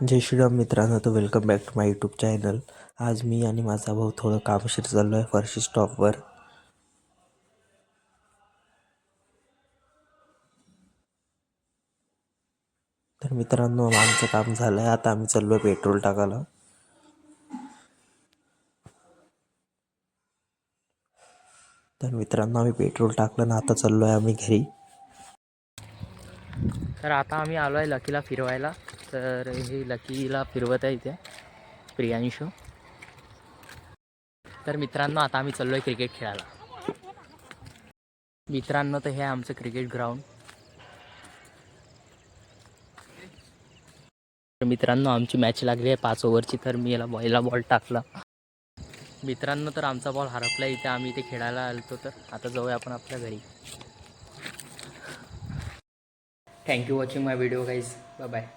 जय श्रीराम मित्रांनो, तर welcome back to my YouTube channel. आज मी आणि माझा भाऊ थोडं कामशीर चाललो आहे फरशी स्टॉपवर. तर मित्रांनो, आमचं काम झालं आहे. आता आम्ही चाललो आहे पेट्रोल टाकायला. तर मित्रांनो, आम्ही पेट्रोल टाकलं ना आता चाललो आहे आम्ही घरी. तर आता आम्ही आलो आहे लकीला फिरवायला. तर हे लकीला फिरवत आहे इथे प्रियांशू. तर मित्रांनो, आता आम्ही चाललो आहे क्रिकेट खेळायला. मित्रांनो, तर हे आमचं क्रिकेट ग्राउंड. तर मित्रांनो, आमची मॅच लागली आहे 5 ओव्हरची. तर मी याला बॉल टाकला. मित्रांनो, तर आमचा बॉल हरपला इथे. आम्ही इथे खेळायला आलो. तर आता जाऊया आपण आपल्या घरी. Thank you watching my video guys. Bye bye.